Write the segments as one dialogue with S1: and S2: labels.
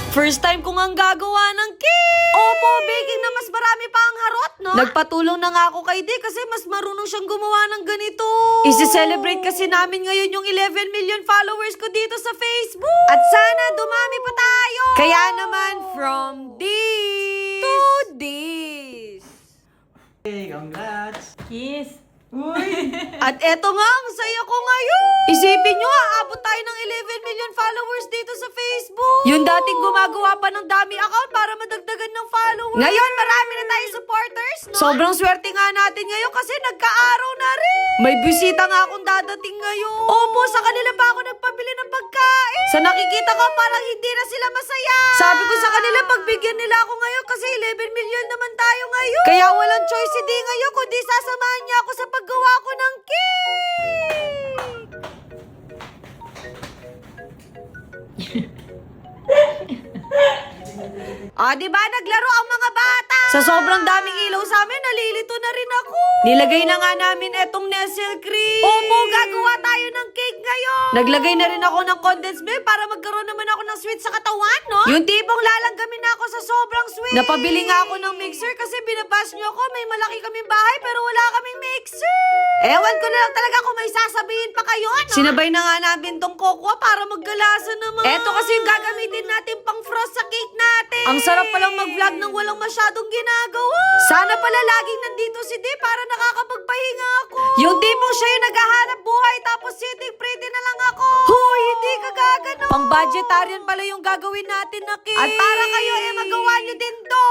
S1: First time ko nga gagawa ng cake! Opo, baking na mas marami pa ang harot, no? Nagpatulong na nga ako kay Di kasi mas marunong siyang gumawa ng ganito. Isi-celebrate kasi namin ngayon yung 11 million followers ko dito sa Facebook. At sana dumami pa tayo! Kaya naman, from this to this.
S2: Hey, congrats!
S3: Kiss.
S2: Uy!
S1: At eto nga, ang saya ko ngayon. Isipin nyo, aabot tayo ng 11 million followers dito sa Facebook. Yung dating gumagawa pa ng dami account para madagdagan ng followers. Ngayon, marami na tayo supporters, no? Sobrang swerte nga natin ngayon kasi nagka-araw na rin. May bisita nga akong dadating ngayon. Opo, sa kanila pa ako nagpabili ng pagkain. Sa nakikita ko, parang hindi na sila masaya. Sabi ko sa kanila, pagbigyan nila ako ngayon kasi 11 million naman tayo ngayon. Kaya walang choice si Di ngayon kundi sasamahan niya ako sa paggawa ko ng cake! Diba naglaro ang mga bata? Sa sobrang daming ilaw sa amin, nalilito na rin ako. Nilagay na nga namin etong Nestle cream. Opo, gagawa tayo ng cake ngayon. Naglagay na rin ako ng condensed milk para magkaroon naman ako ng sweet sa katawan, no? Yung tipong lalanggamin na ako sa sobrang sweet. Napabili nga ako ng mixer kasi binabash niyo ako. May malaki kaming bahay pero wala kaming mixer. Ewan ko na lang talaga kung may sasabihin pa kayo, no? Sinabay na nga namin tong cocoa para maggalasa naman. Eto kasi yung gagamitin natin pang frost sa cake natin. Ang sarap palang mag-vlog nang walang masyadong ginagawa. Sana pala laging nandito si Di para nakakapagpahinga ako. Yung tipong siya yung naghahanap buhay tapos sitting pretty na lang ako. Hoy, hindi ka gagano. Pang budgetarian pala yung gagawin natin na cake. At para kayo magawa nyo din to.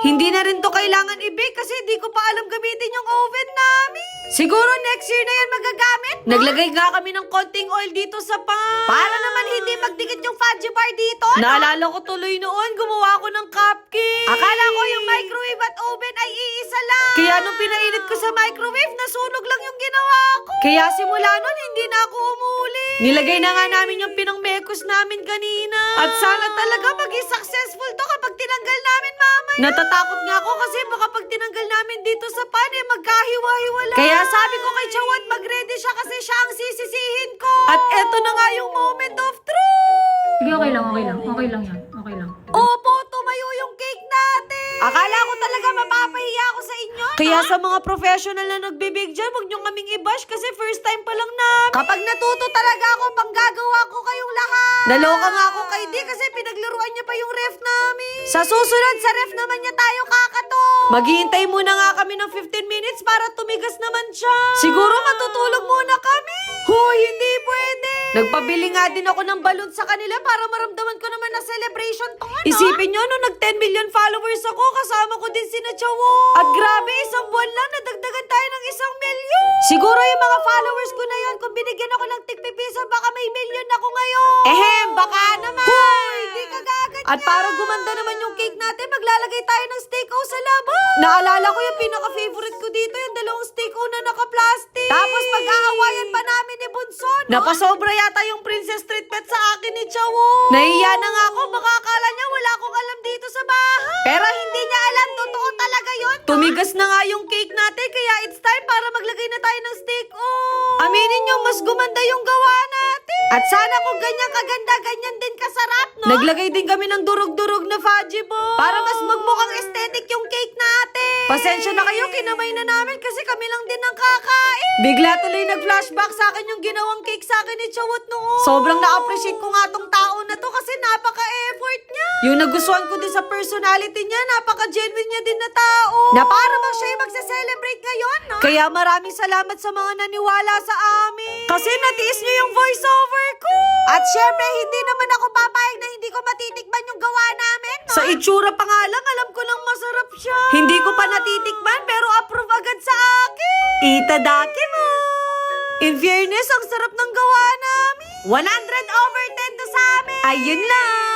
S1: Hindi na rin to kailangan i-bake kasi di ko pa alam gamitin yung oven namin. Siguro next year na yan magagamit, no? Naglagay nga kami ng konting oil dito sa pan. Para naman hindi magdikit yung fudgy bar dito, no? Naalala ko tuloy noon, gumawa ako ng cupcake. Akala ko yung microwave at oven ay iisa lang. Kaya nung pinainit ko sa microwave, nasunog lang yung ginawa ko. Kaya simula nun, hindi na ako umuli. Nilagay na nga namin yung pinang-mekos namin kanina. At sana talaga maging successful to kapag tinanggal namin mamaya. Natatakot nga ako kasi baka pag tinanggal namin dito sa pan, magkahiwa-hiwala. Kaya sabi ko kay Chawat, mag-ready siya kasi siya ang sisisihin ko. At eto na nga yung moment of truth.
S3: Sige, okay lang, okay lang. Okay lang yan. Okay lang.
S1: Opo, tumayo yung cake natin. Akala ko talaga mapapahiya ako sa inyo, no? Kaya sa mga professional na nagbibig dyan, huwag nyo kaming i-bash kasi first time pa lang namin. Kapag natuto talaga ako, panggagawa ko kayong lahat. Naloka nga ako kay Di kasi pinaglaruan niya pa yung ref namin. Sa susunod, sa ref naman niya tayo kakato. Maghihintay muna nga kami ng 15 minutes para tumigas naman siya. Siguro matutulog muna kami. Hoy, hindi pwede. Nagpabili nga din ako ng balon sa kanila para maramdaman ko naman na celebration to, no? Isipin nyo, nung nag 10 million followers ako, kasama ko din si Chawo. At grabe, isang buwan lang, nadagdagan tayo ng 1 million. Siguro yung mga followers ko na yun, kung binigyan ako ng tigpipisa, baka may million ako ngayon. Baka naman. Hoy, di ka gaganyan. At para gumanda naman yung cake natin, maglalagay tayo ng steak-o sa labas. Naalala ko yung pinaka-favorite ko dito, yung 2 steak-o na naka-plastic. Tapos pag-aawayan pa namin ni Bunso, no? Napasobra yata yung princess treatment sa akin ni Chawo. Nahiya na nga ako, baka akala niya wala akong alam dito sa bahay. Pero hindi niya alam, totoo talaga yun, no? Tumigas na nga yung cake natin, kaya it's time para maglagay na tayo ng steak-o. Aminin niyo, mas gumanda yung gawa natin. At sana kung ganyan kaganda, ganyan din kasarap, no? Naglagay din kami ng durog-durog na fudgy ball. Para mas magmukhang aesthetic yung cake natin. Pasensya na kayo, kinamay na namin kasi kami lang din ang kakain. Bigla tuloy nag-flashback sa akin yung ginawang cake sa akin ni Chawot noon. Sobrang na-appreciate ko nga tong tao na to kasi napaka-effort niya. Yung nagustuhan ko din sa personality niya, napaka-genuine niya din na tao. Na para bang siya yung magse-celebrate ngayon, no? Kaya maraming salamat sa mga naniwala sa amin. Kasi natiis niyo yung voiceover ko. At syempre, hindi naman ako papayag na hindi ko matitikman yung gawa namin, no? Sa itsura pa nga lang, alam ko lang masarap siya. Hindi ko pa natitikman pero approve agad sa akin. Itadaki In fairness, ang sarap ng gawa namin. 100/10 to sa amin. Ayun lang.